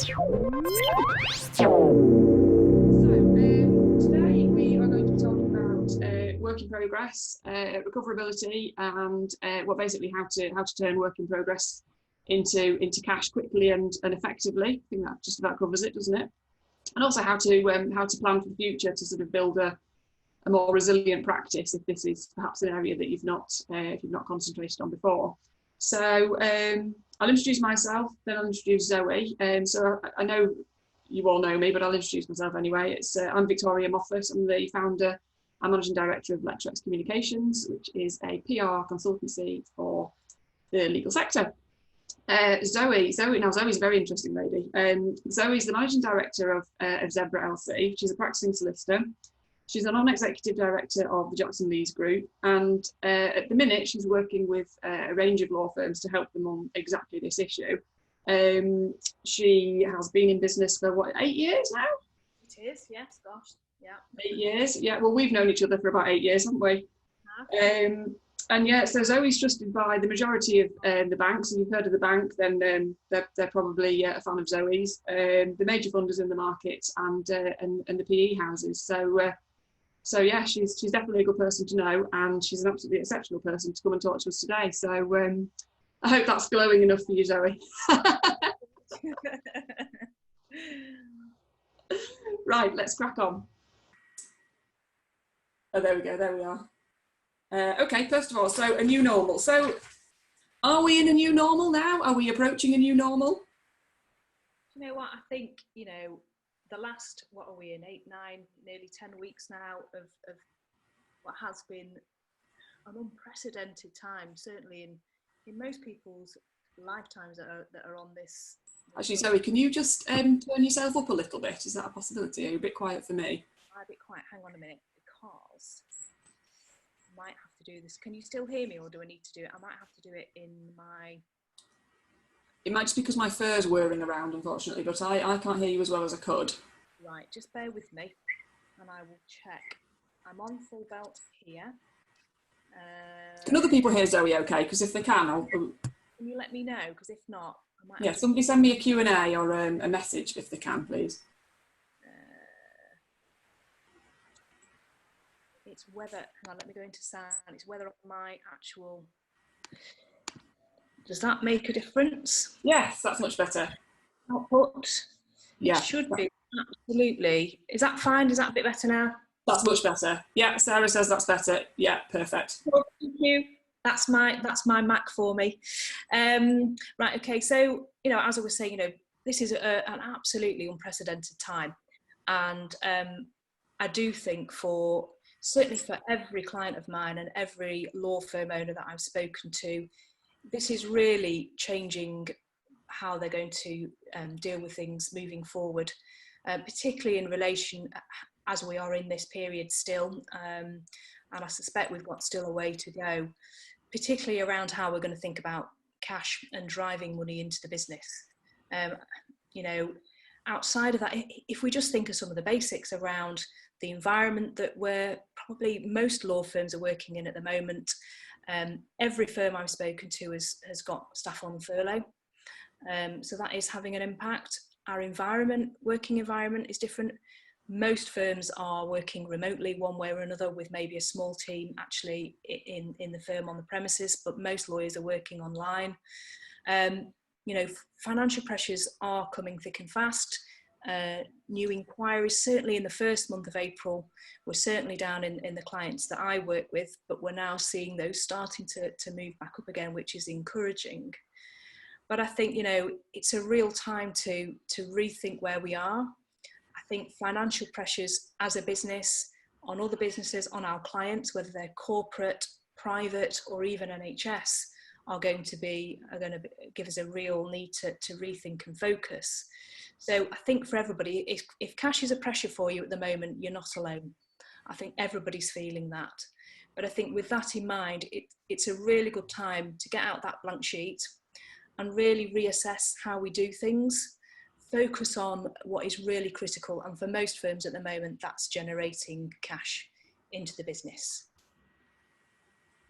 Today we are going to be talking about work in progress, recoverability, and basically how to turn work in progress into cash quickly and effectively. I think that just about covers it, doesn't it? And also how to plan for the future to sort of build a more resilient practice if this is perhaps an area that you've not concentrated on before. So I'll introduce myself, then I'll introduce Zoe. So I know you all know me, but I'll introduce myself anyway. I'm Victoria Moffat. I'm the founder and managing director of LexRex Communications, which is a PR consultancy for the legal sector. Zoe's a very interesting lady. Zoe's the managing director of Zebra LC. She's a practicing solicitor. She's a non-executive director of the Jackson Lees Group, and at the minute she's working with a range of law firms to help them on exactly this issue. She has been in business for what, 8 years now? It is, yes, gosh, yeah. 8 years, yeah. Well, we've known each other for about 8 years, haven't we? And yeah, so Zoe's trusted by the majority of the banks. And you've heard of the bank, then they're probably a fan of Zoe's. The major funders in the market and the PE houses. So yeah, she's definitely a good person to know, and she's an absolutely exceptional person to come and talk to us today. So I hope that's glowing enough for you, Zoe. Right, let's crack on. Oh, there we are. Okay, first of all, so a new normal. So are we in a new normal now? Are we approaching a new normal? You know what, I think, the last, what are we in, 8, 9, nearly 10 weeks now of what has been an unprecedented time, certainly in most people's lifetimes that are on this. Actually, Zoe, can you just turn yourself up a little bit? Is that a possibility? Are you a bit quiet for me? I'm a bit quiet, hang on a minute, because I might have to do this. Can you still hear me, or do I need to do it? I might have to do it in my... It might just be because my fur's whirring around, unfortunately, but I can't hear you as well as I could. Right, just bear with me and I will check. I'm on full belt here. Can other people hear Zoe okay? Because if they can, Can you let me know? Because if not, I might... Yeah, somebody send me a Q&A or a message if they can, please. It's whether... Hang on, let me go into sound. It's whether on my actual... Does that make a difference? Yes, that's much better. Output. Yeah. It should be, absolutely. Is that fine? Is that a bit better now? That's much better. Yeah, Sarah says that's better. Yeah, perfect. Well, thank you. That's my Mac for me. Right, okay, so, as I was saying, this is an absolutely unprecedented time. And I do think certainly for every client of mine and every law firm owner that I've spoken to, this is really changing how they're going to deal with things moving forward, particularly in relation, as we are in this period still, and I suspect we've got still a way to go, particularly around how we're going to think about cash and driving money into the business. Outside of that, if we just think of some of the basics around the environment that probably most law firms are working in at the moment, every firm I've spoken to has got staff on furlough. So that is having an impact. Our working environment is different. Most firms are working remotely one way or another, with maybe a small team actually in the firm on the premises, but most lawyers are working online. Financial pressures are coming thick and fast. New inquiries, certainly in the first month of April, were certainly down in the clients that I work with, but we're now seeing those starting to move back up again, which is encouraging. But I think, it's a real time to rethink where we are. I think financial pressures as a business, on other businesses, on our clients, whether they're corporate, private, or even NHS, are going to give us a real need to rethink and focus. So I think for everybody, if cash is a pressure for you at the moment, you're not alone. I think everybody's feeling that. But I think with that in mind, it's a really good time to get out that blank sheet and really reassess how we do things, focus on what is really critical. And for most firms at the moment, that's generating cash into the business.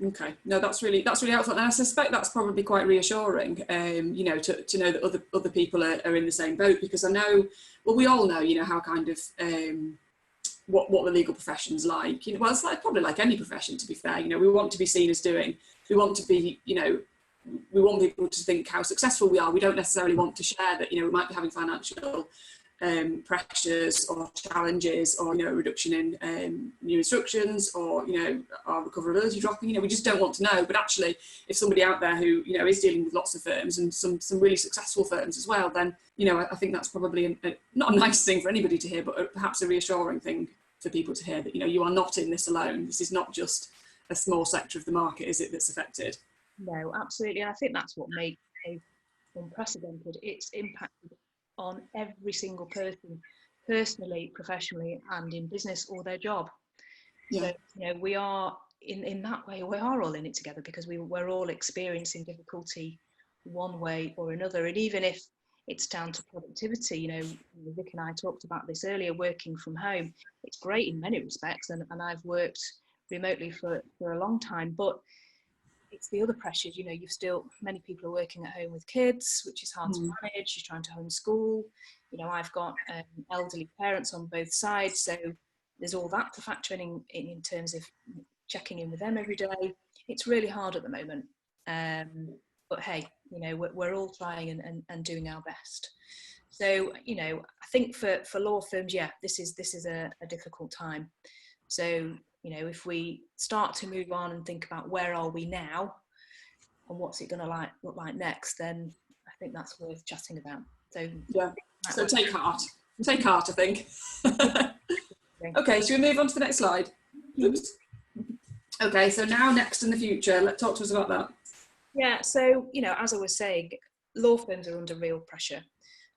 Okay, no, that's really helpful, and I suspect that's probably quite reassuring. You know, to know that other people are in the same boat, because I know, well, we all know, you know, how kind of what the legal profession's like. You know, well, it's like, probably like any profession, to be fair. You know, we want to be seen as doing. We want to be, you know, we want people to think how successful we are. We don't necessarily want to share that, you know, we might be having financial pressures or challenges, or, you know, a reduction in new instructions, or, you know, our recoverability dropping. You know, we just don't want to know. But actually, if somebody out there who, you know, is dealing with lots of firms, and some really successful firms as well, then, you know, I think that's probably not a nice thing for anybody to hear, but perhaps a reassuring thing for people to hear, that, you know, you are not in this alone. This is not just a small sector of the market, is it, that's affected? No, absolutely. And I think that's what makes it unprecedented. It's impacted on every single person, personally, professionally, and in business or their job. Yeah. So, you know, we are in that way, we are all in it together, because we're all experiencing difficulty one way or another. And even if it's down to productivity, you know, Vic and I talked about this earlier, working from home, it's great in many respects, and I've worked remotely for a long time, but it's the other pressures. You know, many people are working at home with kids, which is hard to manage. You're trying to homeschool. You know, I've got elderly parents on both sides, so there's all that to factor in terms of checking in with them every day. It's really hard at the moment, but hey, you know, we're all trying and doing our best. So, you know, I think for law firms, yeah, this is a difficult time. So, you know, if we start to move on and think about where are we now and what's it going to look like next, then I think that's worth chatting about. So yeah, so take heart, I think. Okay, should we move on to the next slide? Oops. Okay, so now next in the future, let's talk to us about that. Yeah, so, you know, as I was saying, law firms are under real pressure,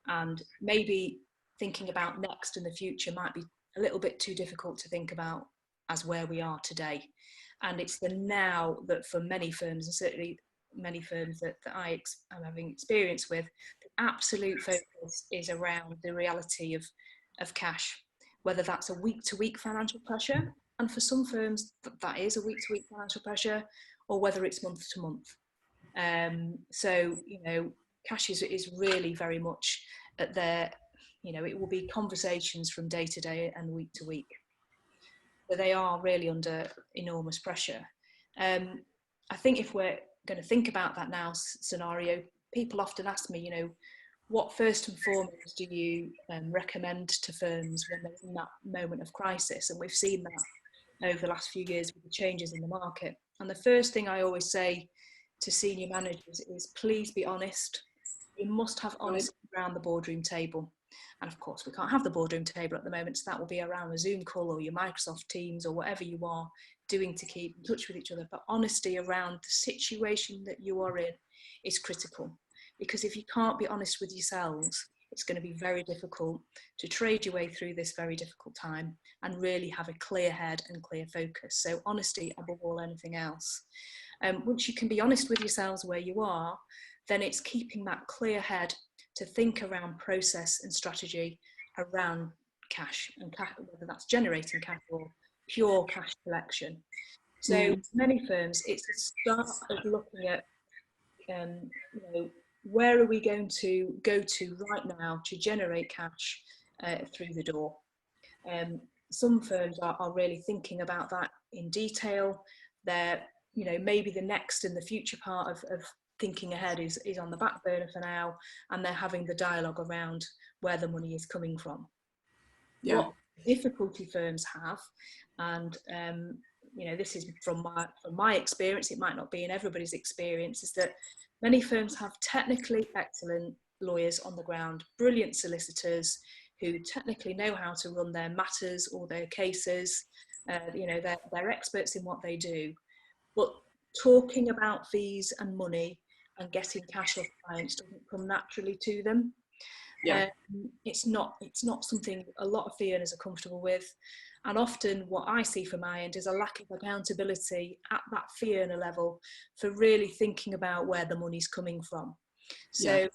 and maybe thinking about next in the future might be a little bit too difficult to think about as where we are today. And it's the now that for many firms, and certainly many firms that I'm having experience with, the absolute focus is around the reality of cash, whether that's a week-to-week financial pressure, and for some firms that is a week-to-week financial pressure, or whether it's month-to-month. So, you know, cash is really very much at their, you know, it will be conversations from day to day and week to week. So they are really under enormous pressure. I think if we're going to think about that now scenario, people often ask me, you know, what first and foremost do you recommend to firms when they're in that moment of crisis? And we've seen that over the last few years with the changes in the market. And the first thing I always say to senior managers is, please be honest. You must have honesty around the boardroom table. And of course, we can't have the boardroom table at the moment, so that will be around a Zoom call or your Microsoft Teams or whatever you are doing to keep in touch with each other. But honesty around the situation that you are in is critical, because if you can't be honest with yourselves, it's going to be very difficult to trade your way through this very difficult time and really have a clear head and clear focus. So honesty above all anything else. Once you can be honest with yourselves where you are, then it's keeping that clear head to think around process and strategy around cash, and whether that's generating cash or pure cash collection. So many firms, it's a start of looking at, you know, where are we going to go to right now to generate cash through the door. Some firms are really thinking about that in detail. They're, you know, maybe the next and the future part of thinking ahead is on the back burner for now, and they're having the dialogue around where the money is coming from. Yeah. What difficulty firms have, and you know, this is from my experience, it might not be in everybody's experience, is that many firms have technically excellent lawyers on the ground, brilliant solicitors who technically know how to run their matters or their cases. You know, they're experts in what they do, but talking about fees and money and getting cash off clients doesn't come naturally to them. Yeah. It's not something a lot of fee earners are comfortable with, and often what I see from my end is a lack of accountability at that fee earner level for really thinking about where the money's coming from. So yeah,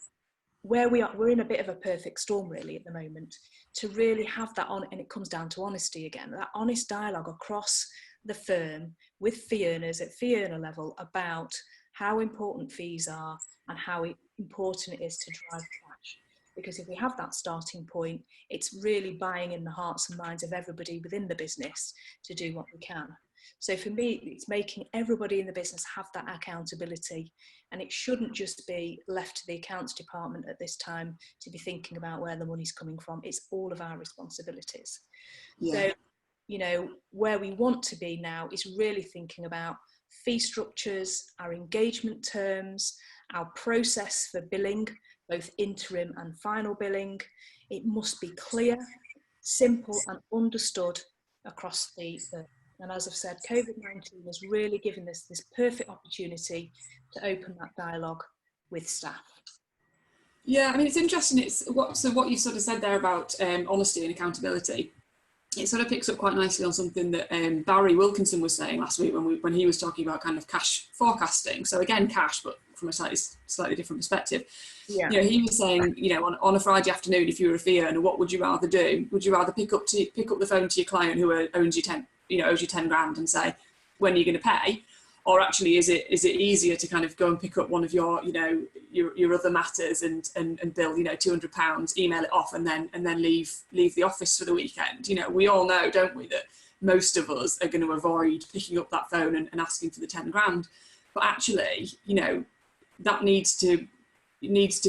where we are, we're in a bit of a perfect storm really at the moment to really have that on, and it comes down to honesty again, that honest dialogue across the firm with fee earners at fee earner level about how important fees are and how important it is to drive cash. Because if we have that starting point, it's really buying in the hearts and minds of everybody within the business to do what we can. So for me, it's making everybody in the business have that accountability, and it shouldn't just be left to the accounts department at this time to be thinking about where the money's coming from. It's all of our responsibilities. Yeah. So, you know, where we want to be now is really thinking about fee structures, our engagement terms, our process for billing, both interim and final billing. It must be clear, simple and understood across the and as I've said, COVID-19 has really given us this perfect opportunity to open that dialogue with staff. Yeah, I mean, it's interesting. What you sort of said there about honesty and accountability. It sort of picks up quite nicely on something that Barry Wilkinson was saying last week when he was talking about kind of cash forecasting. So again, cash, but from a slightly different perspective. Yeah. You know, he was saying, you know, on a Friday afternoon, if you were a fee earner, what would you rather do? Would you rather pick up the phone to your client who owes you 10 grand and say, when are you going to pay? Or actually, is it easier to kind of go and pick up one of your, you know, your other matters and bill, you know, £200, email it off, and then leave the office for the weekend? You know, we all know, don't we, that most of us are going to avoid picking up that phone and asking for the 10 grand. But actually, you know, that needs to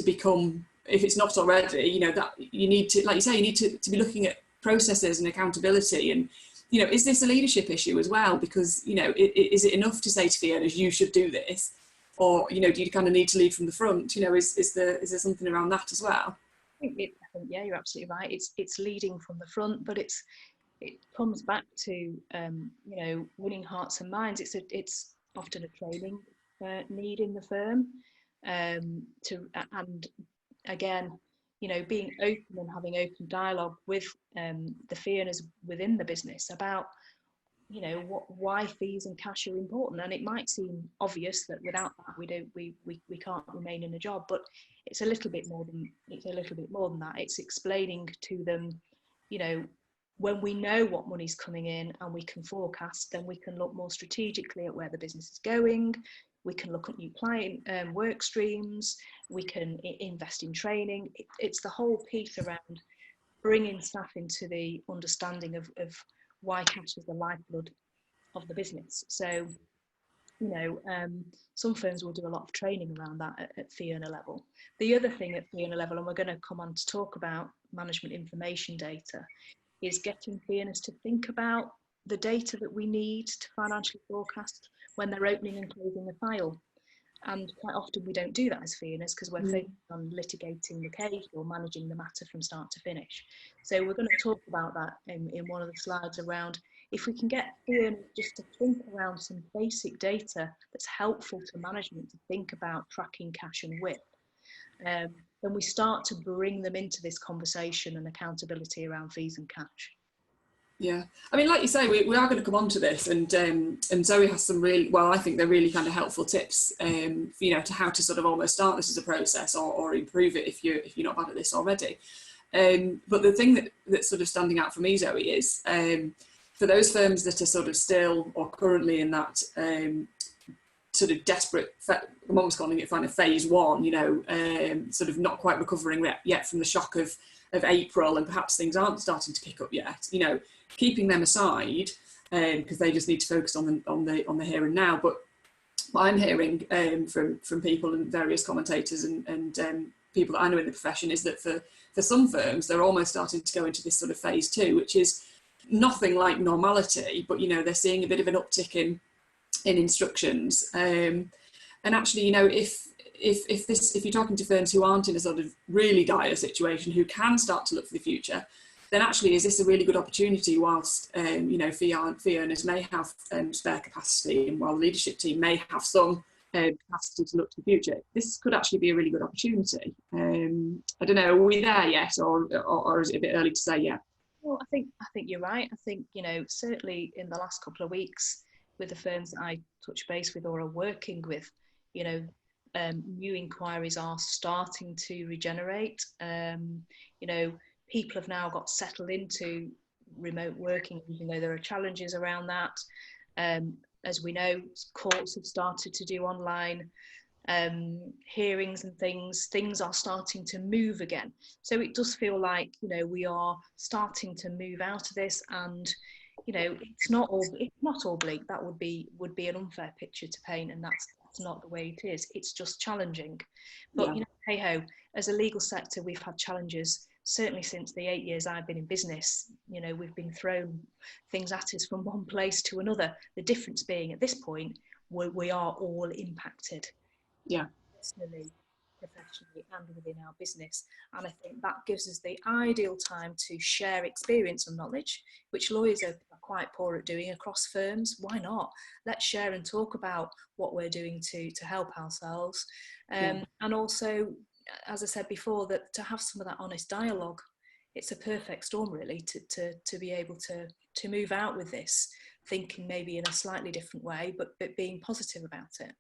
become, if it's not already, you know, that you need to, like you say, you need to be looking at processes and accountability. And you know, is this a leadership issue as well? Because, you know, is it enough to say to fee earners, you should do this? Or, you know, do you kind of need to lead from the front? You know, is there something around that as well? I think yeah, you're absolutely right. It's leading from the front, but it comes back to, you know, winning hearts and minds. It's often a training need in the firm, and again, you know, being open and having open dialogue with the fee earners within the business about, you know, why fees and cash are important. And it might seem obvious that without that we can't remain in a job, but it's a little bit more than that. It's explaining to them, you know, when we know what money's coming in and we can forecast, then we can look more strategically at where the business is going. We can look at new client work streams. We can invest in training. It's the whole piece around bringing staff into the understanding of why cash is the lifeblood of the business. So, you know, some firms will do a lot of training around that at fee earner level. The other thing at fee earner level, and we're going to come on to talk about management information data, is getting fee earners to think about the data that we need to financially forecast when they're opening and closing a file. And quite often we don't do that as fee earners because we're focused on litigating the case or managing the matter from start to finish. So we're going to talk about that in one of the slides around if we can get fee earners just to think around some basic data that's helpful to management to think about tracking cash and WIP. Then we start to bring them into this conversation and accountability around fees and cash. Yeah, I mean, like you say, we are going to come on to this, and Zoe has some really, well, I think they're really kind of helpful tips, you know, to how to sort of almost start this as a process or improve it if you're not bad at this already. But the thing that's sort of standing out for me, Zoe, is for those firms that are sort of still or currently in that sort of desperate, I'm almost calling it kind of phase one, you know, sort of not quite recovering yet from the shock of April, and perhaps things aren't starting to pick up yet, you know, keeping them aside because they just need to focus on the here and now. But what I'm hearing from people and various commentators and people that I know in the profession is that for some firms, they're almost starting to go into this sort of phase two, which is nothing like normality, but, you know, they're seeing a bit of an uptick in instructions. And actually, you know, if you're talking to firms who aren't in a sort of really dire situation, who can start to look for the future, then actually is this a really good opportunity whilst, you know, fee earners may have spare capacity, and while the leadership team may have some capacity to look to the future, this could actually be a really good opportunity. I don't know, are we there yet, or is it a bit early to say yet? Well, I think you're right. I think, you know, certainly in the last couple of weeks with the firms that I touch base with or are working with, you know, new inquiries are starting to regenerate. You know, people have now got settled into remote working, even though there are challenges around that. As we know, courts have started to do online hearings and things are starting to move again. So it does feel like, you know, we are starting to move out of this, and, you know, it's not all bleak. That would be an unfair picture to paint, and that's not the way it is. It's just challenging. But, you know, hey ho, as a legal sector, we've had challenges certainly since the 8 years I've been in business. You know, we've been thrown things at us from one place to another. The difference being at this point, we are all impacted. Yeah. Personally, professionally, and within our business. And I think that gives us the ideal time to share experience and knowledge, which lawyers are quite poor at doing across firms. Why not? Let's share and talk about what we're doing to help ourselves. And also, as I said before, that to have some of that honest dialogue, it's a perfect storm really to be able to move out with this, thinking maybe in a slightly different way, but being positive about it.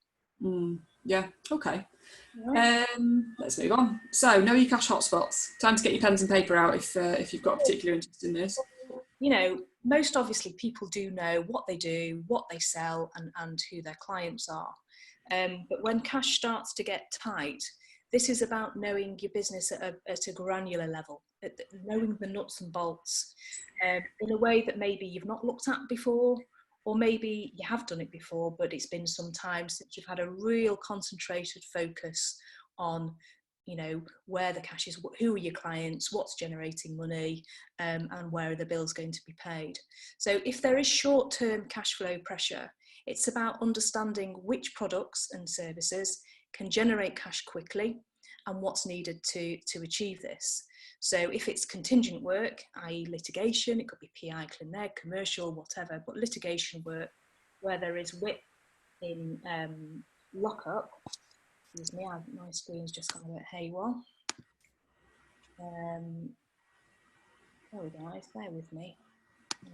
Yeah, okay. Let's move on. So, know your cash hotspots. Time to get your pens and paper out if you've got a particular interest in this. You know, most obviously people do know what they do, what they sell, and who their clients are. But when cash starts to get tight, this is about knowing your business at a granular level, knowing the nuts and bolts in a way that maybe you've not looked at before, or maybe you have done it before, but it's been some time since you've had a real concentrated focus on, you know, where the cash is, who are your clients, what's generating money, and where are the bills going to be paid. So if there is short-term cash flow pressure, it's about understanding which products and services can generate cash quickly and what's needed to achieve this. So if it's contingent work, i.e. litigation, it could be PI, clin-neg, commercial, whatever, but litigation work where there is WIP in lockup. Excuse me, my screen's just gone a bit haywire. Sorry guys, bear with me.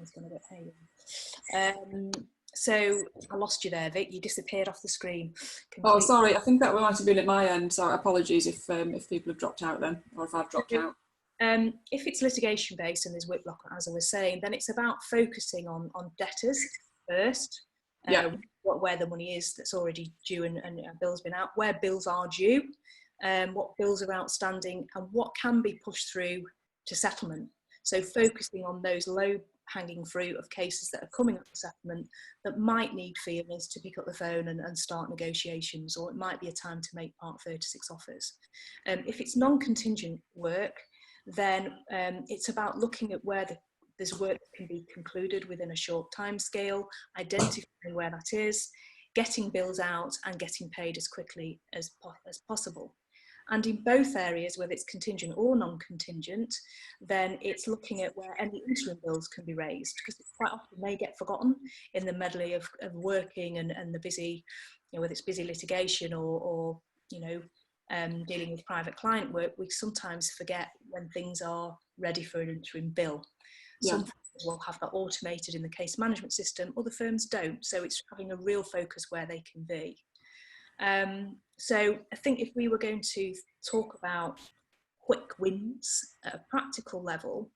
It's gone a bit haywire. So I lost you there, Vic. You disappeared off the screen completely. Oh, sorry. I think that might have been at my end. So apologies if people have dropped out then, or if I've dropped out. If it's litigation based and there's WIP lock, as I was saying, then it's about focusing on debtors first. Where the money is that's already due and a bill's been out, where bills are due, what bills are outstanding, and what can be pushed through to settlement. So focusing on those low hanging fruit of cases that are coming up for settlement that might need fee earners to pick up the phone and start negotiations, or it might be a time to make Part 36 offers. If it's non-contingent work, then it's about looking at where there's work that can be concluded within a short time scale, identifying where that is, getting bills out and getting paid as quickly as possible. And in both areas, whether it's contingent or non-contingent, then it's looking at where any interim bills can be raised, because quite often they get forgotten in the medley of working and the busy, you know, whether it's busy litigation or you know, dealing with private client work, we sometimes forget when things are ready for an interim bill. Some firms will have that automated in the case management system, other firms don't. So it's having a real focus where they can be. So I think if we were going to talk about quick wins at a practical level,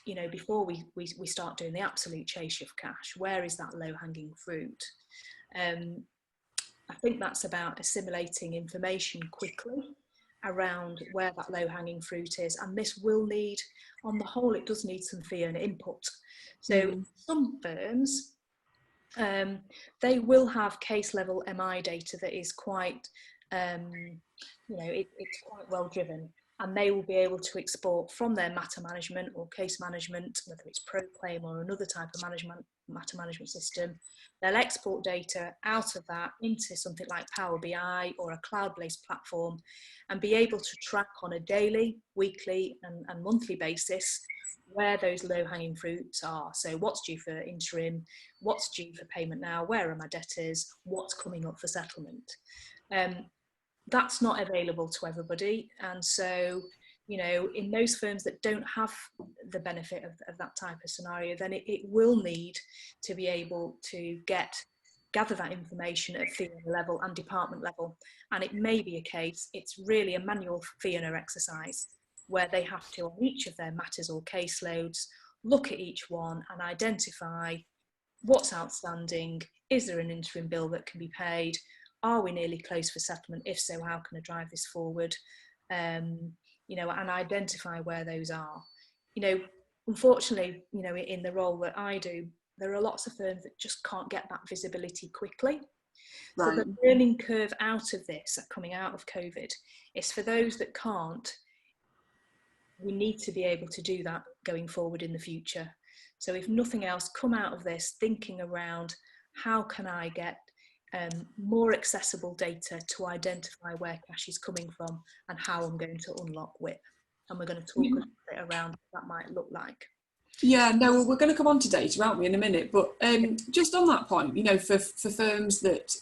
you know, before we start doing the absolute chase of cash, where is that low hanging fruit? I think that's about assimilating information quickly around where that low hanging fruit is, and this will need, on the whole, it does need some fee earner input. So some firms, they will have case level MI data that is quite, you know, it's quite well driven, and they will be able to export from their matter management or case management, whether it's Proclaim or another type of matter management system. They'll export data out of that into something like Power BI or a cloud-based platform and be able to track on a daily, weekly and monthly basis where those low-hanging fruits are. So what's due for interim, what's due for payment now, where are my debtors, what's coming up for settlement. That's not available to everybody, and so, you know, in those firms that don't have the benefit of that type of scenario, then it will need to be able to gather that information at fee earner level and department level, and it may be a case it's really a manual fee earner exercise where they have to, on each of their matters or caseloads, look at each one and identify what's outstanding, is there an interim bill that can be paid, are we nearly close for settlement, if so how can I drive this forward, you know, and identify where those are. You know, unfortunately, you know, in the role that I do, there are lots of firms that just can't get that visibility quickly. So Right. the learning curve out of this, coming out of COVID, is for those that can't, we need to be able to do that going forward in the future. So if nothing else, come out of this thinking around how can I get more accessible data to identify where cash is coming from and how I'm going to unlock WIP. And we're going to talk a little bit around what that might look like. Yeah, no, well, we're going to come on to data, aren't we, in a minute? But just on that point, you know, for firms that,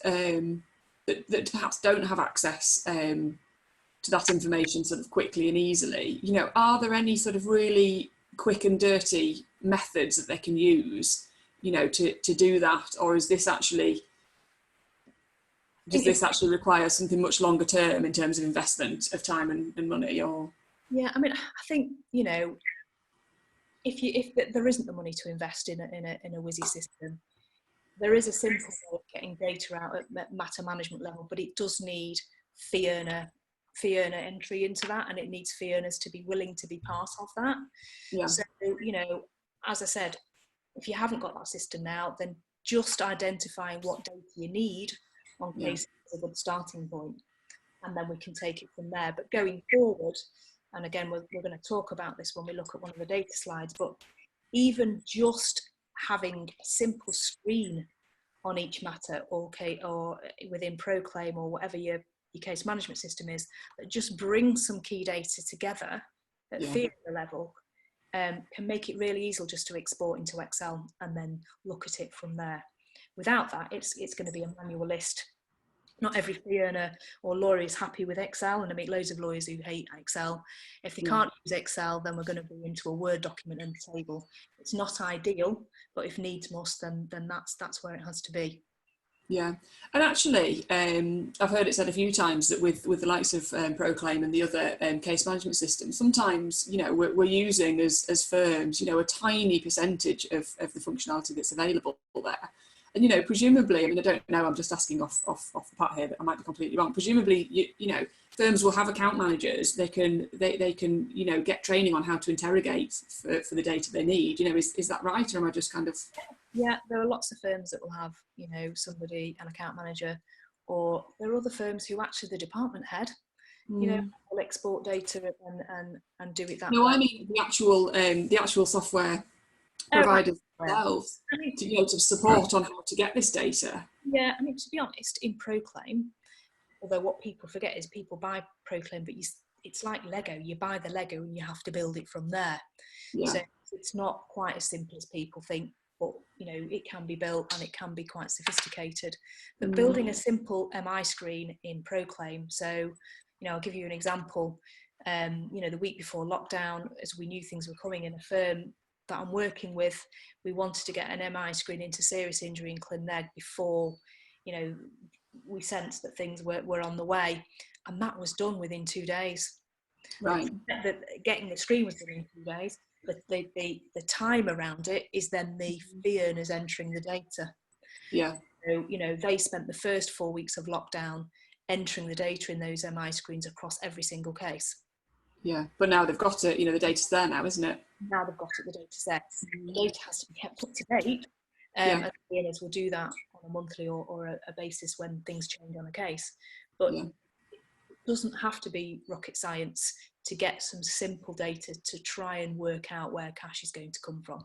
that perhaps don't have access to that information sort of quickly and easily, you know, are there any sort of really quick and dirty methods that they can use, you know, to do that? Or is this actually, does this actually require something much longer term in terms of investment of time and money? Or yeah, I mean, I think, you know, if there isn't the money to invest in a WYSI system, there is a simple way of getting data out at matter management level, but it does need fee earner entry into that, and it needs fee earners to be willing to be part of that. yeah, So, you know, as I said, if you haven't got that system now, then just identifying what data you need on cases is a good starting point, and then we can take it from there. But going forward, and again, we're going to talk about this when we look at one of the data slides, but even just having a simple screen on each matter or within Proclaim or whatever your case management system is, that just brings some key data together at fee level, can make it really easy just to export into Excel and then look at it from there. Without that, it's going to be a manual list. Not every fee earner or lawyer is happy with Excel, and I meet loads of lawyers who hate Excel. If they can't use Excel, then we're going to go into a Word document and a table. It's not ideal, but if needs must, then that's where it has to be. Yeah, and actually, I've heard it said a few times that with the likes of Proclaim and the other case management systems, sometimes, you know, we're using as firms, you know, a tiny percentage of the functionality that's available there. And, you know, presumably, I mean, I don't know, I'm just asking off the part here, that I might be completely wrong. Presumably, you know, firms will have account managers. They can, you know, get training on how to interrogate for the data they need. You know, is that right? Or am I just kind of... Yeah, there are lots of firms that will have, you know, somebody, an account manager, or there are other firms who actually the department head, you know, will export data and do it that way. No, I mean the actual software providers themselves to be able to support on how to get this data. Yeah, I mean, to be honest, in Proclaim, although what people forget is people buy Proclaim, but it's like Lego. You buy the Lego and you have to build it from there. Yeah. So it's not quite as simple as people think, but, you know, it can be built and it can be quite sophisticated. But building a simple MI screen in Proclaim, so, you know, I'll give you an example. You know, the week before lockdown, as we knew things were coming in a firm that I'm working with, we wanted to get an MI screen into serious injury in Clyneg before, you know, we sensed that things were on the way, and that was done within 2 days. Right. Getting the screen was done in 2 days, but the time around it is then the fee earners entering the data. Yeah. So, you know, they spent the first 4 weeks of lockdown entering the data in those MI screens across every single case. Yeah, but now they've got it, you know, the data's there now, isn't it? Now they've got it, the data set. The data has to be kept up to date, and the owners will do that on a monthly or a basis when things change on a case. But it doesn't have to be rocket science to get some simple data to try and work out where cash is going to come from.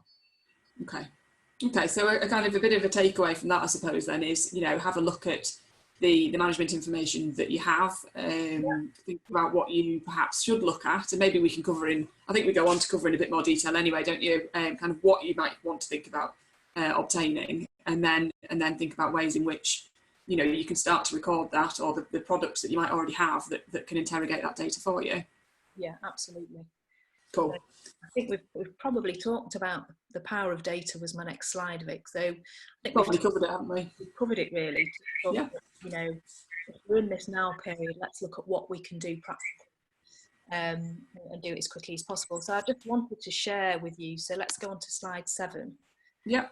Okay, so a kind of a bit of a takeaway from that, I suppose, then is, you know, have a look at the management information that you have, think about what you perhaps should look at, and maybe we can cover in, I think we go on to cover in a bit more detail anyway, don't you, kind of what you might want to think about obtaining, and then think about ways in which, you know, you can start to record that, or the products that you might already have that can interrogate that data for you. Yeah, absolutely. Cool. I think we've probably talked about the power of data was my next slide, Vic. So I think probably covered it, haven't we? We've covered it really. Yeah. You know, if we're in this now period, let's look at what we can do practically, and do it as quickly as possible. So I just wanted to share with you. So let's go on to slide 7. Yeah.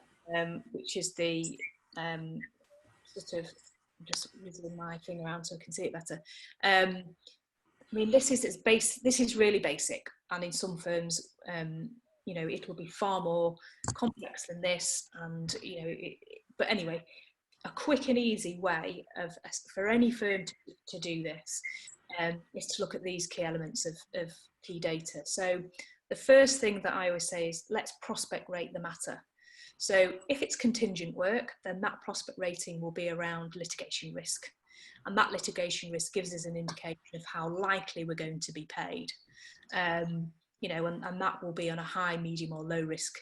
which is the sort of, I'm just using my finger around so I can see it better. I mean, this is really basic, and in some firms, you know, it will be far more complex than this, and you know, but anyway, a quick and easy way for any firm to do this is to look at these key elements of key data. So the first thing that I always say is, let's prospect rate the matter. So if it's contingent work, then that prospect rating will be around litigation risk. And that litigation risk gives us an indication of how likely we're going to be paid. You know, and that will be on a high, medium or low risk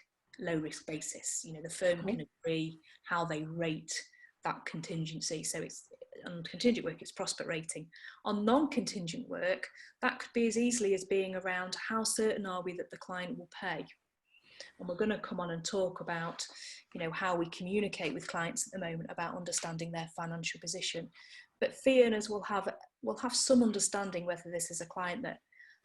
basis. You know, the firm can agree how they rate that contingency. So it's on contingent work, it's prospect rating. On non-contingent work, that could be as easily as being around how certain are we that the client will pay. And we're going to come on and talk about, you know, how we communicate with clients at the moment about understanding their financial position. But fee earners will have some understanding whether this is a client that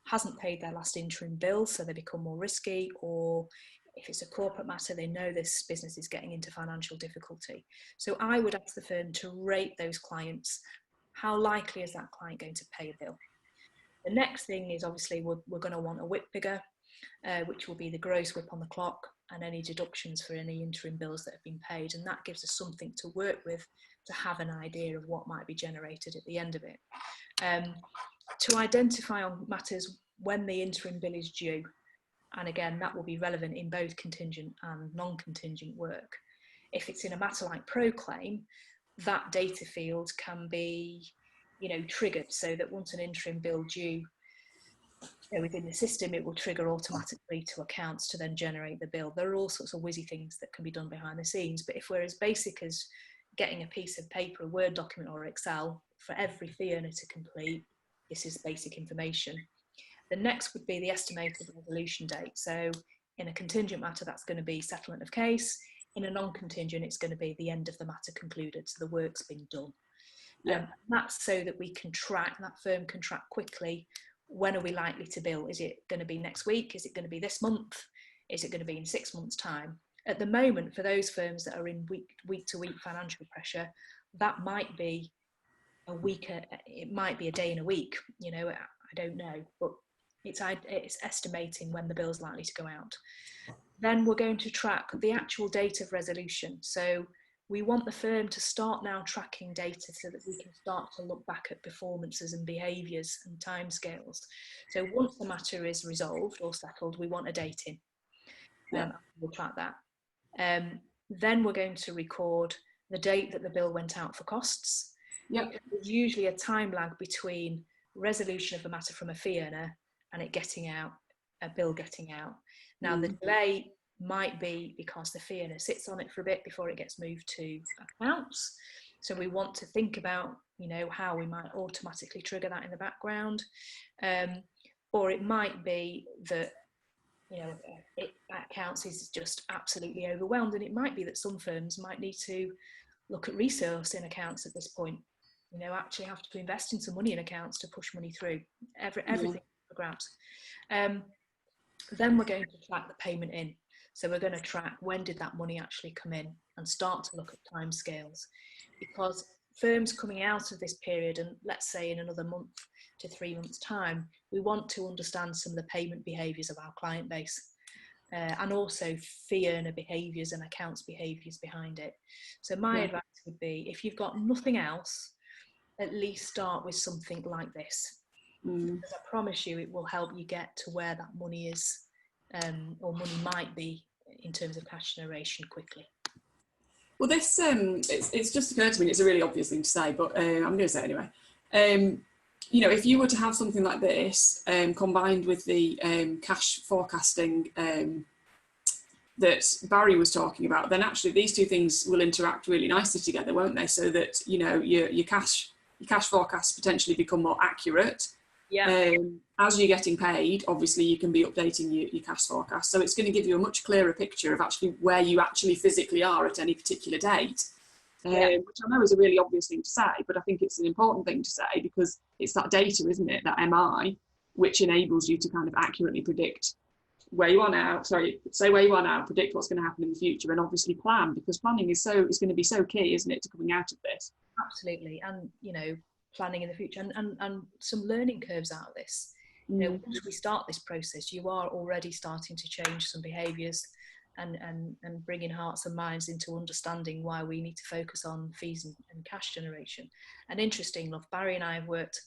hasn't paid their last interim bill, so they become more risky, or if it's a corporate matter, they know this business is getting into financial difficulty. So I would ask the firm to rate those clients. How likely is that client going to pay a bill? The next thing is, obviously, we're going to want a WIP figure, which will be the gross WIP on the clock and any deductions for any interim bills that have been paid. And that gives us something to work with to have an idea of what might be generated at the end of it. To identify on matters when the interim bill is due. And again, that will be relevant in both contingent and non-contingent work. If it's in a matter like proclaim, that data field can be, you know, triggered so that once an interim bill due, you know, within the system, it will trigger automatically to accounts to then generate the bill. There are all sorts of whizzy things that can be done behind the scenes, but if we're as basic as getting a piece of paper, a Word document or Excel for every fee earner to complete, this is basic information. The next would be the estimated resolution date. So in a contingent matter, that's going to be settlement of case. In a non-contingent, it's going to be the end of the matter concluded, so the work's been done. That's so that we can track, that firm can track quickly, when are we likely to bill? Is it going to be next week? Is it going to be this month? Is it going to be in 6 months' time? At the moment, for those firms that are in week-to-week financial pressure, that might be a week, it might be a day in a week, you know, I don't know, but it's estimating when the bill's likely to go out. Then we're going to track the actual date of resolution. So we want the firm to start now tracking data so that we can start to look back at performances and behaviours and timescales. So once the matter is resolved or settled, we want a date in. We'll track that. Then we're going to record the date that the bill went out for costs. There's usually a time lag between resolution of the matter from a fee earner and it getting out, a bill getting out. Now the delay might be because the fee earner sits on it for a bit before it gets moved to accounts. So we want to think about, you know, how we might automatically trigger that in the background. Or it might be that, you know, accounts is just absolutely overwhelmed, and it might be that some firms might need to look at resource in accounts at this point. You know, actually have to invest in some money in accounts to push money through. Everything for grabs. Then we're going to track the payment in. So we're going to track when did that money actually come in and start to look at timescales, because firms coming out of this period, and let's say in another month to 3 months' time, we want to understand some of the payment behaviours of our client base. And also fee earner behaviours and accounts behaviours behind it. So my advice would be, if you've got nothing else, at least start with something like this. Because I promise you it will help you get to where that money is, or money might be in terms of cash generation quickly. Well, this it's just occurred to me, it's a really obvious thing to say, but I'm going to say it anyway. You know, if you were to have something like this combined with the cash forecasting that Barry was talking about, then actually these two things will interact really nicely together, won't they? So that, you know, your cash forecasts potentially become more accurate. As you're getting paid, obviously you can be updating your cash forecast. So it's going to give you a much clearer picture of actually where you actually physically are at any particular date. Which I know is a really obvious thing to say, but I think it's an important thing to say, because it's that data, isn't it, that MI, which enables you to kind of accurately predict where you are now, say where you are now, predict what's going to happen in the future, and obviously plan, because planning is going to be so key, isn't it, to coming out of this? Absolutely. And, you know, planning in the future and some learning curves out of this. You know, once we start this process, you are already starting to change some behaviours and bringing hearts and minds into understanding why we need to focus on fees and cash generation. And interesting, love, Barry and I have worked,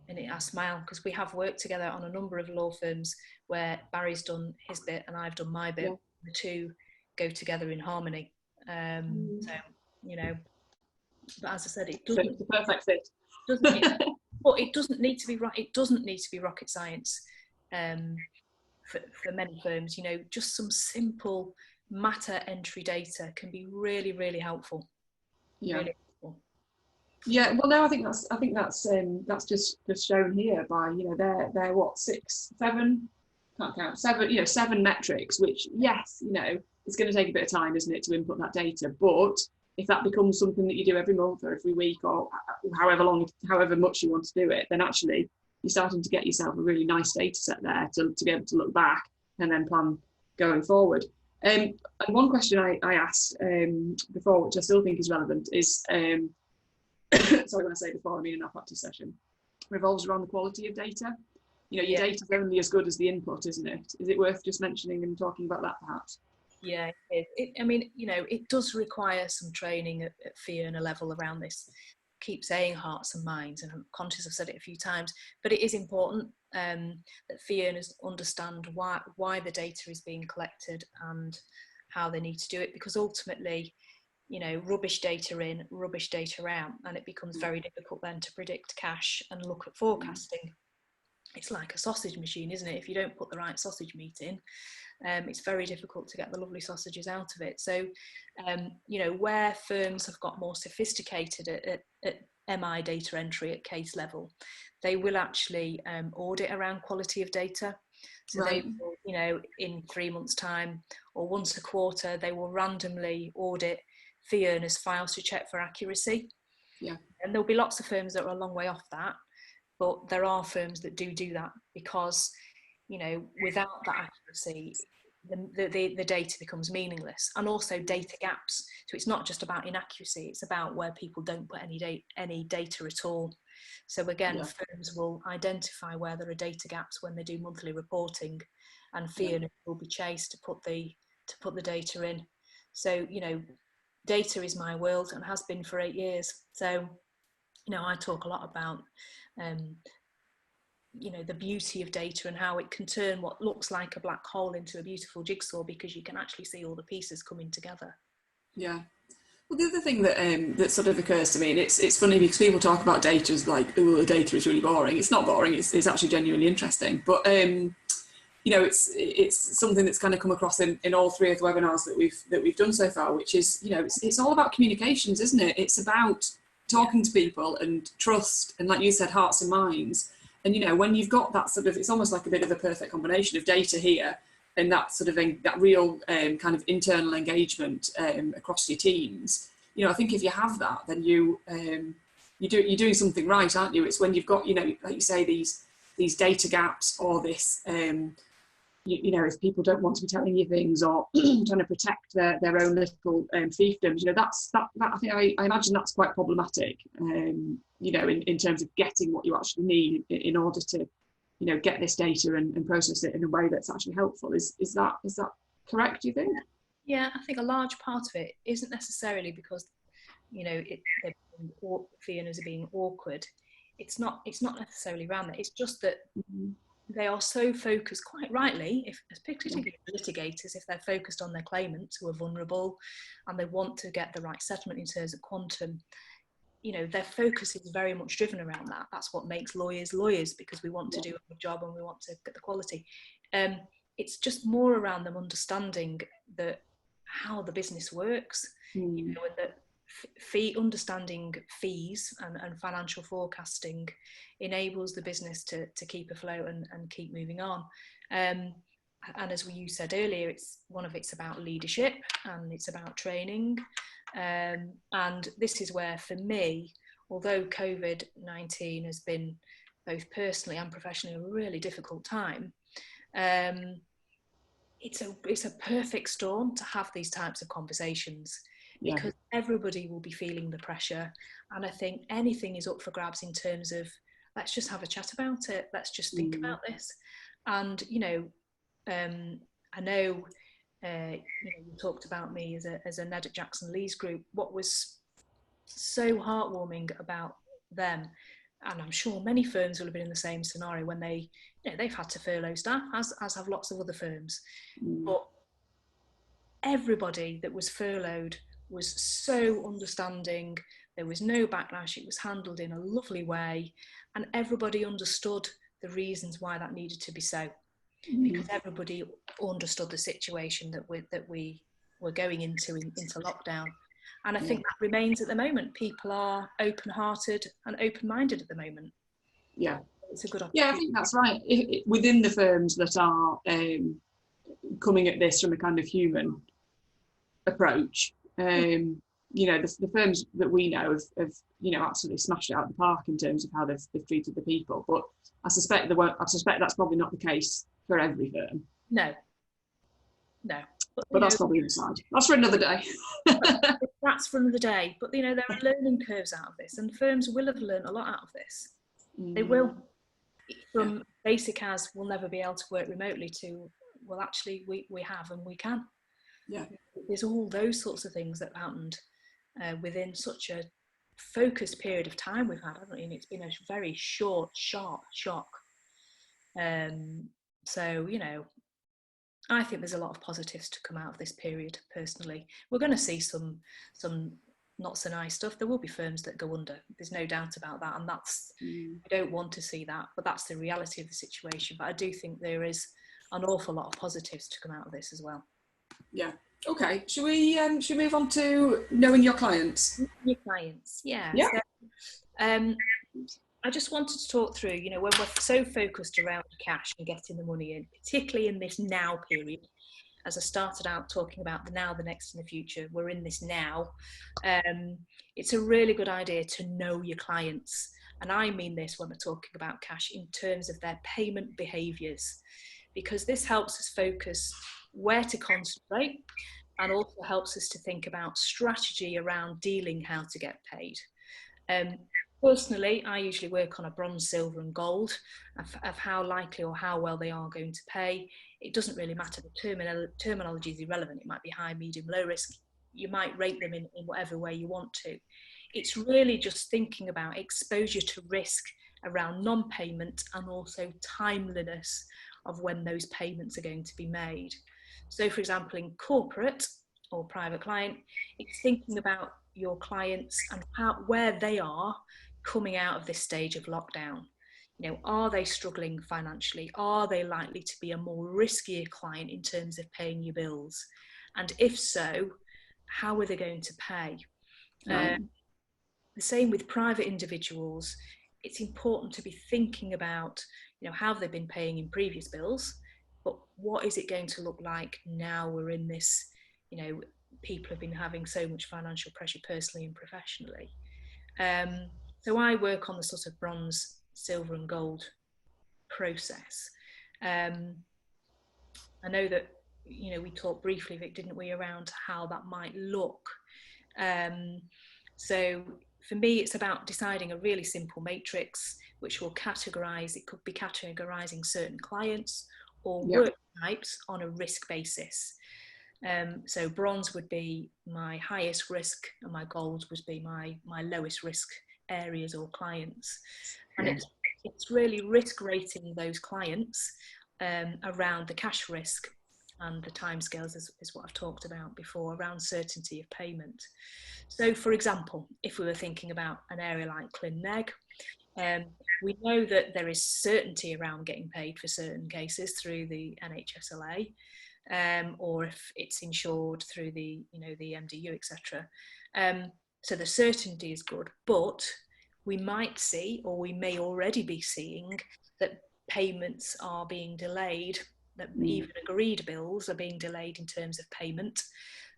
and I smile because we have worked together on a number of law firms where Barry's done his bit and I've done my bit. Yeah. The two go together in harmony. So, you know, but as I said, it doesn't. It's a perfect fit. Doesn't it? But it doesn't need to be right. It doesn't need to be rocket science for many firms. You know, just some simple matter entry data can be really, really helpful. Yeah. Really helpful. Yeah. Well, no, I think that's just shown here by, you know, they're what, 6, 7, can't count, 7, you know, 7 metrics. Which, yes, you know, it's going to take a bit of time, isn't it, to input that data, but if that becomes something that you do every month or every week or however much you want to do it, then actually you're starting to get yourself a really nice data set there to be able to look back and then plan going forward. And one question I asked before, which I still think is relevant, is, sorry, when I say before, I mean in our practice session, revolves around the quality of data. You know, your data's only as good as the input, isn't it? Is it worth just mentioning and talking about that perhaps? Yeah, I mean, you know, it does require some training at fee earner level around this. Keep saying hearts and minds, and I'm conscious I've said it a few times, but it is important that fee earners understand why the data is being collected and how they need to do it, because ultimately, you know, rubbish data in, rubbish data out, and it becomes very difficult then to predict cash and look at forecasting. It's like a sausage machine, isn't it? If you don't put the right sausage meat in, it's very difficult to get the lovely sausages out of it. So, you know, where firms have got more sophisticated at MI data entry at case level, they will actually audit around quality of data. So they will, you know, in 3 months' time or once a quarter, they will randomly audit fee earners' files to check for accuracy. Yeah. And there'll be lots of firms that are a long way off that, but there are firms that do that because, you know, without that accuracy, the data becomes meaningless. And also data gaps. So it's not just about inaccuracy, it's about where people don't put any data at all. So again, firms will identify where there are data gaps when they do monthly reporting, and fee earners will be chased to put the data in. So, you know, data is my world and has been for 8 years. So, you know, I talk a lot about you know, the beauty of data and how it can turn what looks like a black hole into a beautiful jigsaw, because you can actually see all the pieces coming together. Yeah. Well, the other thing that that sort of occurs to me, and it's funny because people talk about data as like, oh, the data is really boring. It's not boring. It's actually genuinely interesting. But you know, it's something that's kind of come across in all 3 of the webinars that we've done so far, which is, you know, it's all about communications, isn't it? It's about talking to people and trust, and like you said, hearts and minds. And, you know, when you've got that sort of, it's almost like a bit of a perfect combination of data here and that sort of that real kind of internal engagement across your teams. You know, I think if you have that, then you're doing something right, aren't you? It's when you've got, you know, like you say, these data gaps or this, you know, if people don't want to be telling you things or trying to protect their own little fiefdoms, you know, that I think I imagine that's quite problematic, you know, in terms of getting what you actually need in order to, you know, get this data and process it in a way that's actually helpful. Is that correct, do you think? Yeah, I think a large part of it isn't necessarily because, you know, fee earners are being awkward. It's not necessarily around that. It's just that they are so focused, quite rightly, particularly litigators, if they're focused on their claimants who are vulnerable and they want to get the right settlement in terms of quantum, you know, their focus is very much driven around that. That's what makes lawyers, because we want to do a good job and we want to get the quality. It's just more around them understanding how the business works, you know, and that understanding fees and financial forecasting enables the business to keep afloat and keep moving on. And as you said earlier, it's about leadership and it's about training. And this is where, for me, although COVID-19 has been both personally and professionally a really difficult time, it's a perfect storm to have these types of conversations, Yeah. because everybody will be feeling the pressure. And I think anything is up for grabs in terms of, let's just have a chat about it. Let's just think about this. And, you know, I know, you talked about me as a Ned at Jackson Lee's group. What was so heartwarming about them, and I'm sure many firms will have been in the same scenario when they've had to furlough staff, as have lots of other firms. But everybody that was furloughed was so understanding. There was no backlash. It was handled in a lovely way, and everybody understood the reasons why that needed to be so, because everybody understood the situation that we were going into lockdown. And I think that remains at the moment. People are open-hearted and open-minded at the moment. Yeah. It's a good opportunity. Yeah, I think that's right. Within the firms that are coming at this from a kind of human approach, you know, the firms that we know have you know, absolutely smashed it out of the park in terms of how they've treated the people. But I suspect that's probably not the case for every firm. No. But that's probably inside. That's for another day. That's for another day. But, you know, there are learning curves out of this, and firms will have learned a lot out of this. They will. From basic as we'll never be able to work remotely to, well, actually, we have and we can. Yeah. There's all those sorts of things that happened within such a focused period of time we've had, haven't we? And it's been a very short, sharp shock. So, you know, I think there's a lot of positives to come out of this period, personally. We're going to see some not so nice stuff. There will be firms that go under. There's no doubt about that. And that's, we don't want to see that, but that's the reality of the situation. But I do think there is an awful lot of positives to come out of this as well. Yeah. Okay. Should we move on to knowing your clients? Your clients, yeah. Yeah. So, I just wanted to talk through, you know, when we're so focused around cash and getting the money in, particularly in this now period, as I started out talking about the now, the next, and the future, we're in this now. It's a really good idea to know your clients. And I mean this when we're talking about cash in terms of their payment behaviours, because this helps us focus where to concentrate, and also helps us to think about strategy around dealing how to get paid. Personally, I usually work on a bronze, silver and gold of how likely or how well they are going to pay. It doesn't really matter. The terminology is irrelevant. It might be high, medium, low risk. You might rate them in whatever way you want to. It's really just thinking about exposure to risk around non-payment and also timeliness of when those payments are going to be made. So, for example, in corporate or private client, it's thinking about your clients and where they are coming out of this stage of lockdown. You know, are they struggling financially? Are they likely to be a more riskier client in terms of paying your bills? And if so, how are they going to pay? The same with private individuals. It's important to be thinking about, you know, how they've been paying in previous bills, but what is it going to look like now we're in this, you know, people have been having so much financial pressure personally and professionally. So I work on the sort of bronze, silver and gold process. I know that, you know, we talked briefly, Vic, didn't we, around how that might look. So for me, it's about deciding a really simple matrix, which will categorise, it could be categorising certain clients or work types on a risk basis. So bronze would be my highest risk and my gold would be my lowest risk areas or clients. And it's really risk rating those clients around the cash risk and the timescales is what I've talked about before, around certainty of payment. So for example, if we were thinking about an area like ClinNeg, we know that there is certainty around getting paid for certain cases through the NHSLA, or if it's insured through the, you know, the MDU, etc. So the certainty is good, but we might see, or we may already be seeing, that payments are being delayed, that even agreed bills are being delayed in terms of payment.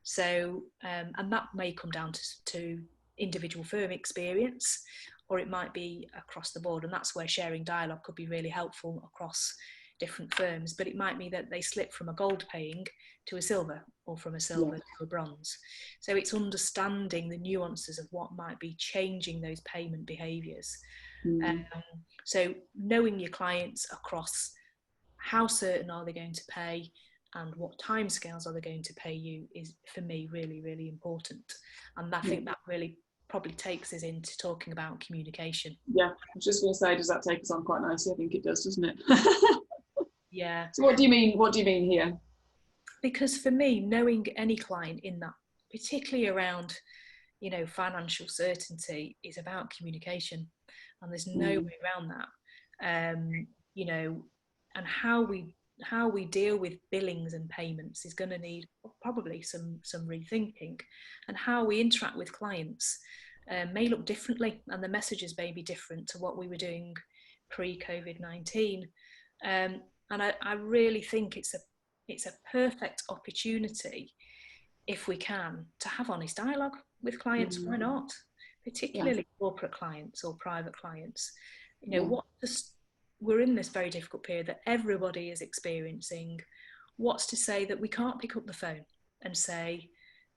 So, and that may come down to individual firm experience, or it might be across the board, and that's where sharing dialogue could be really helpful across, different firms, but it might be that they slip from a gold paying to a silver, or from a silver to a bronze. So it's understanding the nuances of what might be changing those payment behaviours. So knowing your clients across how certain are they going to pay and what timescales are they going to pay you is, for me, really, really important. And I think that really probably takes us into talking about communication. Yeah, I was just going to say, does that take us on quite nicely? I think it does, doesn't it? Yeah. So what do you mean? What do you mean here? Because for me, knowing any client in that, particularly around, you know, financial certainty, is about communication, and there's no way around that. You know, and how we deal with billings and payments is going to need probably some rethinking, and how we interact with clients may look differently, and the messages may be different to what we were doing pre-COVID-19. And I really think it's a perfect opportunity, if we can, to have honest dialogue with clients. Why not? Particularly corporate clients or private clients. You know, we're in this very difficult period that everybody is experiencing. What's to say that we can't pick up the phone and say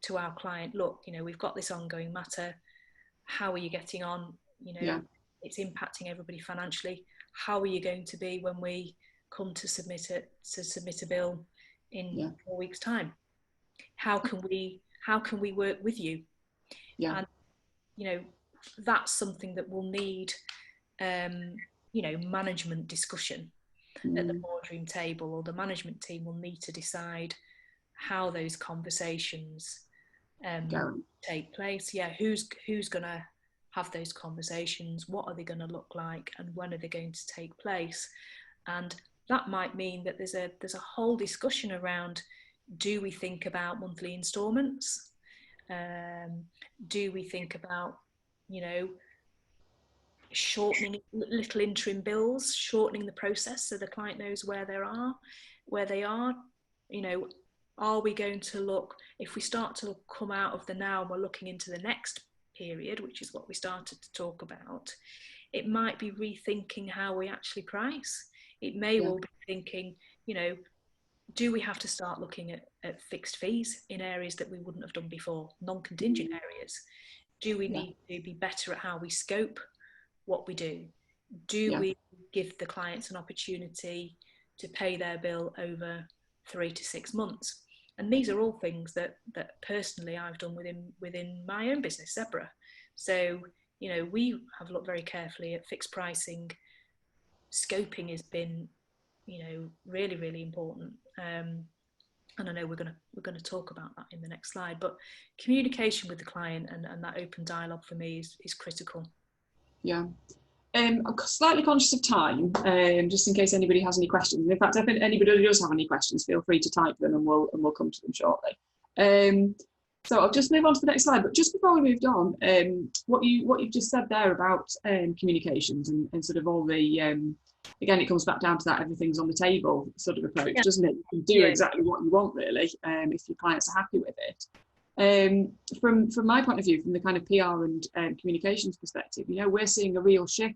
to our client, look, you know, we've got this ongoing matter. How are you getting on? You know, it's impacting everybody financially. How are you going to be when we come to submit a bill in 4 weeks' time? How can we work with you? And you know, that's something that will need you know, management discussion at the boardroom table, or the management team will need to decide how those conversations take place. Who's going to have those conversations? What are they going to look like, and when are they going to take place? And that might mean that there's a whole discussion around, do we think about monthly instalments? Do we think about, you know, shortening little interim bills, shortening the process so the client knows where they are? You know, are we going to look, if we start to come out of the now and we're looking into the next period, which is what we started to talk about, it might be rethinking how we actually price. It may well be thinking, you know, do we have to start looking at fixed fees in areas that we wouldn't have done before, non-contingent areas? Do we need to be better at how we scope what we do? Do we give the clients an opportunity to pay their bill over 3 to 6 months? And these are all things that personally I've done within my own business, Zebra. So, you know, we have looked very carefully at fixed pricing. Scoping has been, you know, really, really important. And I know we're going to talk about that in the next slide, but communication with the client and that open dialogue for me is critical. Yeah. I'm slightly conscious of time, just in case anybody has any questions. In fact, if anybody does have any questions, feel free to type them, and we'll come to them shortly. So I'll just move on to the next slide. But just before we moved on, what you've just said there about communications and sort of all the again, it comes back down to that everything's on the table sort of approach, doesn't it? You can do exactly what you want, really, if your clients are happy with it. From my point of view, from the kind of PR and communications perspective, you know, we're seeing a real shift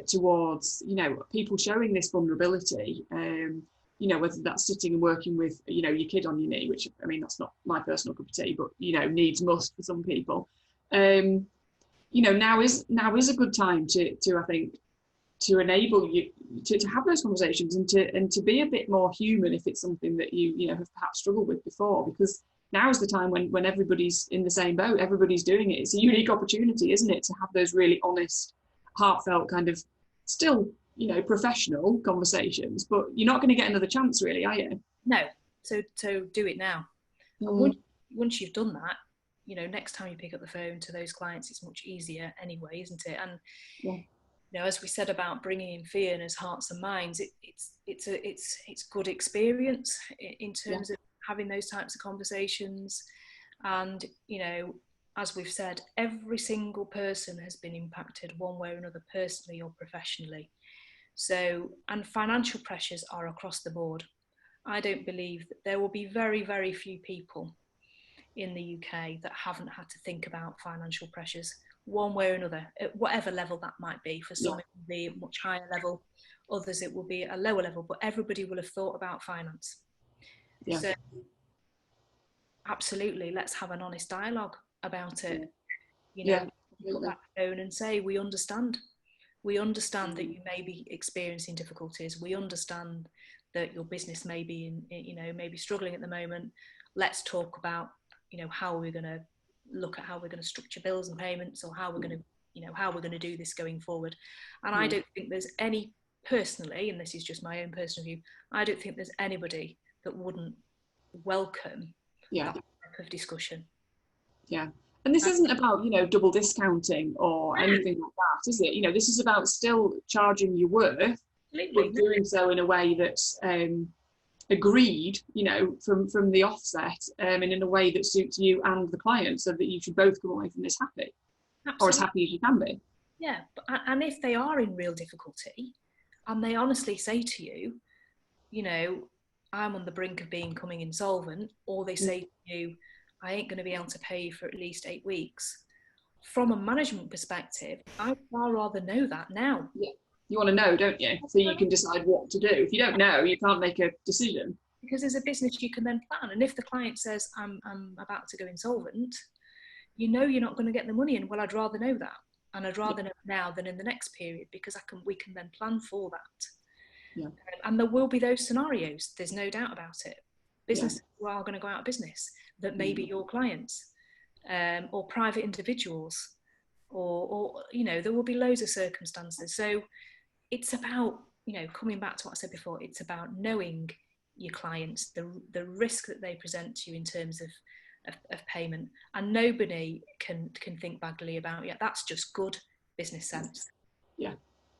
towards, you know, people showing this vulnerability, you know, whether that's sitting and working with, you know, your kid on your knee, which, I mean, that's not my personal cup of tea, but, you know, needs must for some people. You know, now is a good time to I think, to enable you to have those conversations and to be a bit more human if it's something that you know have perhaps struggled with before, because now is the time when everybody's in the same boat, everybody's doing it. It's a unique opportunity, isn't it, to have those really honest, heartfelt, kind of still, you know, professional conversations, but you're not going to get another chance, really, are you? No. So do it now. Once you've done that, you know, next time you pick up the phone to those clients, it's much easier anyway, isn't it? And you know, as we said about bringing in fee earners' hearts and minds, it's good experience in terms of having those types of conversations. And, you know, as we've said, every single person has been impacted one way or another, personally or professionally. So, and financial pressures are across the board. I don't believe that there will be very, very few people in the UK that haven't had to think about financial pressures one way or another, at whatever level that might be. For some, it will be a much higher level. others it will be at a lower level, but everybody will have thought about finance. Yeah. So absolutely, let's have an honest dialogue about it. You know, put that phone and say, we understand that you may be experiencing difficulties. We understand that your business may be maybe struggling at the moment. Let's talk about, how we're going to look at how we're going to structure bills and payments, or how we're going to, how we're going to do this going forward. And I don't think there's any, personally, and this is just my own personal view, I don't think there's anybody that wouldn't welcome that type of discussion. Yeah. And this isn't about, double discounting or anything like that, is it? This is about still charging your worth, but doing so in a way that's agreed, from the offset, and in a way that suits you and the client, so that you should both come away from this happy. Absolutely. Or as happy as you can be. Yeah. And if they are in real difficulty and they honestly say to you, I'm on the brink of becoming insolvent, or they say to you, I ain't going to be able to pay you for at least 8 weeks. From a management perspective, I'd far rather know that now. Yeah. You want to know, don't you? So you can decide what to do. If you don't know, you can't make a decision. Because as a business, you can then plan. And if the client says, I'm about to go insolvent, you're not going to get the money in. Well, I'd rather know that. And I'd rather know now than in the next period, because we can then plan for that. Yeah. And there will be those scenarios. There's no doubt about it. Businesses who are going to go out of business that may be your clients, or private individuals, or there will be loads of circumstances. So it's about, coming back to what I said before, it's about knowing your clients, the risk that they present to you in terms of payment, and nobody can think badly about that's just good business sense. Yeah,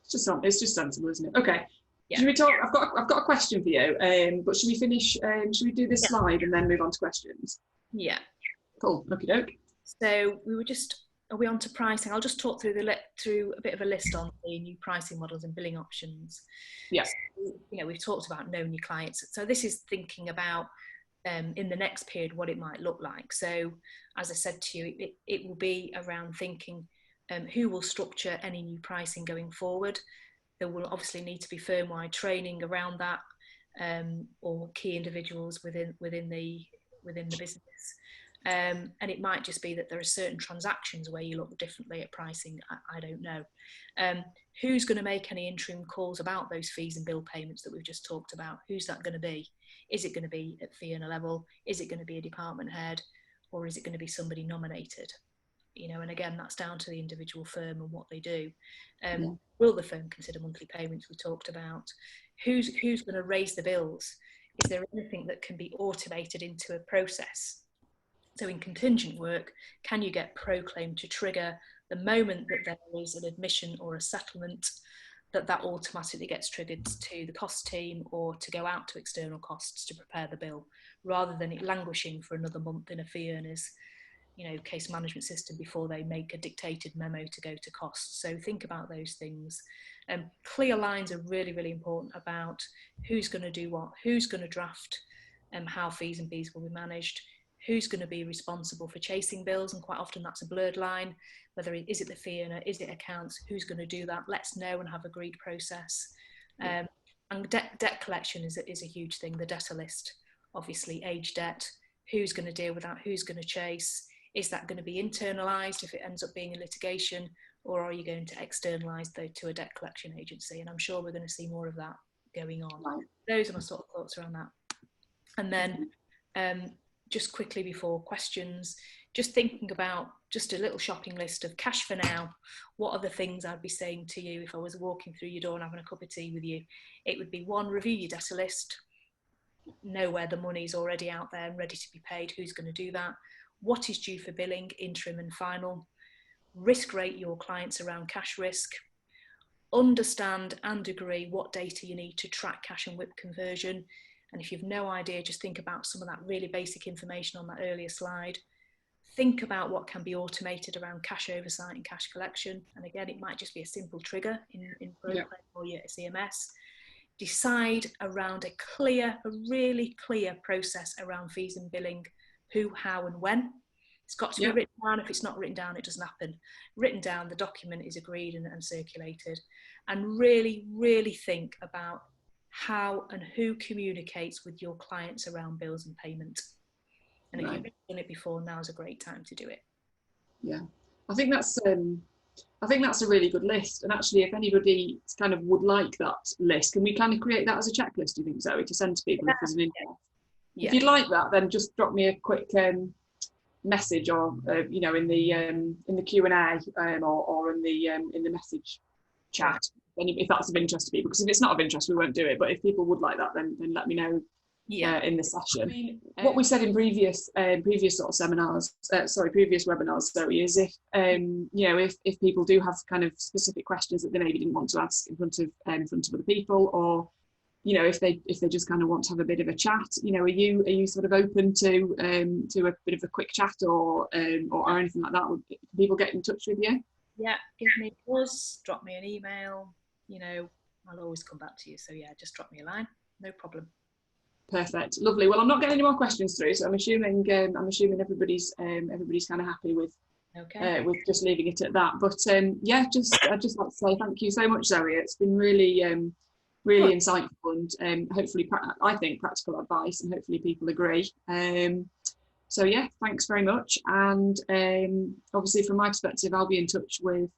it's just sensible, isn't it? Okay. Yeah. Should we talk? I've got a question for you, but should we finish? Should we do this slide and then move on to questions? Yeah. Cool. Okie doke. So are we on to pricing? I'll just talk through a bit of a list on the new pricing models and billing options. Yes. So, we've talked about knowing your clients. So this is thinking about in the next period what it might look like. So as I said to you, it will be around thinking who will structure any new pricing going forward. There will obviously need to be firm-wide training around that, or key individuals within the business. And it might just be that there are certain transactions where you look differently at pricing. I don't know. Who's going to make any interim calls about those fees and bill payments that we've just talked about? Who's that going to be? Is it going to be at fee earner level? Is it going to be a department head? Or is it going to be somebody nominated? And again, that's down to the individual firm and what they do. Will the firm consider monthly payments we talked about? Who's going to raise the bills? Is there anything that can be automated into a process? So in contingent work, can you get proclaim to trigger the moment that there is an admission or a settlement, that automatically gets triggered to the cost team, or to go out to external costs to prepare the bill, rather than it languishing for another month in a fee earner's case management system before they make a dictated memo to go to costs. So think about those things. Clear lines are really, really important about who's going to do what, who's going to draft, how fees and fees will be managed, who's going to be responsible for chasing bills, and quite often that's a blurred line. Is it the fee earner, is it accounts, who's going to do that? Let's know and have agreed process. And debt collection is a huge thing. The debtor list, obviously age debt, who's going to deal with that, who's going to chase? Is that going to be internalised if it ends up being a litigation, or are you going to externalise to a debt collection agency? And I'm sure we're going to see more of that going on. Right. Those are my sort of thoughts around that. And then just quickly before questions, just thinking about just a little shopping list of cash for now. What are the things I'd be saying to you if I was walking through your door and having a cup of tea with you? It would be 1, review your debtor list. Know where the money's already out there and ready to be paid. Who's going to do that? What is due for billing, interim and final? Risk rate your clients around cash risk. Understand and agree what data you need to track cash and WIP conversion. And if you've no idea, just think about some of that really basic information on that earlier slide. Think about what can be automated around cash oversight and cash collection. And again, it might just be a simple trigger in Proclaim or your CMS. Decide around a really clear process around fees and billing, who, how and when. It's got to be written down. If it's not written down, it doesn't happen. Written down, the document is agreed and circulated. And really, really think about how and who communicates with your clients around bills and payment. And if you've done it before, now's a great time to do it. Yeah, I think that's a really good list. And actually, if anybody kind of would like that list, can we kind of create that as a checklist, do you think, Zoe, to send to people if there's an interest? If you'd like that, then just drop me a quick message, or in the Q&A, or in the message chat, if that's of interest to people. Because if it's not of interest, we won't do it. But if people would like that, then let me know in the session. I mean, what we said in previous sort of seminars, previous webinars, Zoe, is if people do have kind of specific questions that they maybe didn't want to ask in front of other people, or if they just kind of want to have a bit of a chat, are you sort of open to a bit of a quick chat or anything like that? Would people get in touch with you? Yeah, give me a buzz, drop me an email. I'll always come back to you. So yeah, just drop me a line, no problem. Perfect, lovely. Well, I'm not getting any more questions through, so I'm assuming everybody's kind of happy with just leaving it at that. But I'd just like to say thank you so much, Zoe. It's been really insightful and hopefully I think practical advice, and hopefully people agree. So yeah, thanks very much. And obviously from my perspective, I'll be in touch with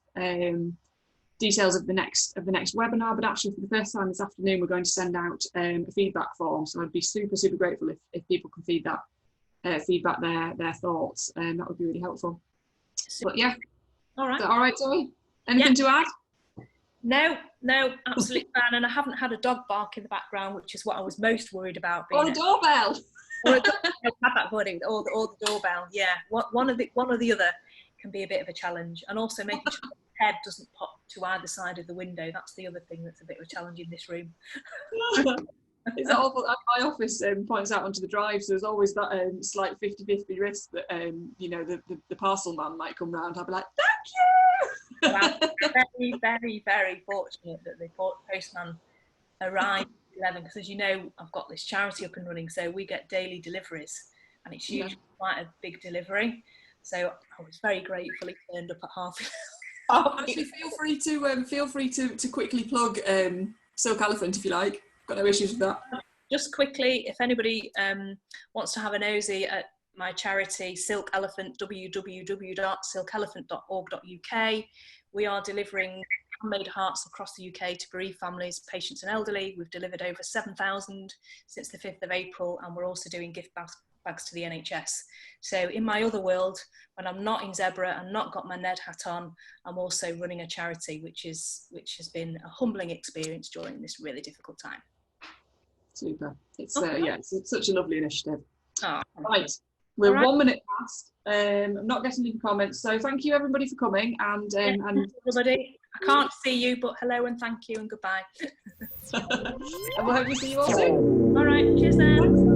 details of the next webinar, but actually for the first time this afternoon we're going to send out a feedback form, so I'd be super grateful if people can feedback their thoughts, and that would be really helpful. But yeah, all right, Zoe, anything to add? No, absolutely fine. And I haven't had a dog bark in the background, which is what I was most worried about. Or a doorbell. Or a doorbell, had that budding, or the doorbell. Yeah, one or the other can be a bit of a challenge, and also making sure the head doesn't pop to either side of the window. That's the other thing that's a bit of a challenge in this room. It's awful. My office points out onto the drive, so there's always that slight 50-50 risk that the parcel man might come round. I'll be like, thank you. Well, very, very, very fortunate that the postman arrived at 11, because as you know, I've got this charity up and running, so we get daily deliveries, and it's usually quite a big delivery. So I was very grateful he turned up at half. Actually, feel free to quickly plug Silk Elephant if you like. Got no issues with that. Just quickly, if anybody wants to have a nosy at my charity, Silk Elephant, www.silkelephant.org.uk. We are delivering handmade hearts across the UK to bereaved families, patients and elderly. We've delivered over 7,000 since the 5th of April, and we're also doing gift bags to the NHS. So in my other world, when I'm not in Zebra and not got my Ned hat on, I'm also running a charity, which has been a humbling experience during this really difficult time. Super. It's it's such a lovely initiative. Oh, right. We're 1 minute past. I'm not getting any comments, so thank you everybody for coming. And everybody, I can't see you, but hello and thank you and goodbye. And we'll hope to see you all soon. All right, cheers then.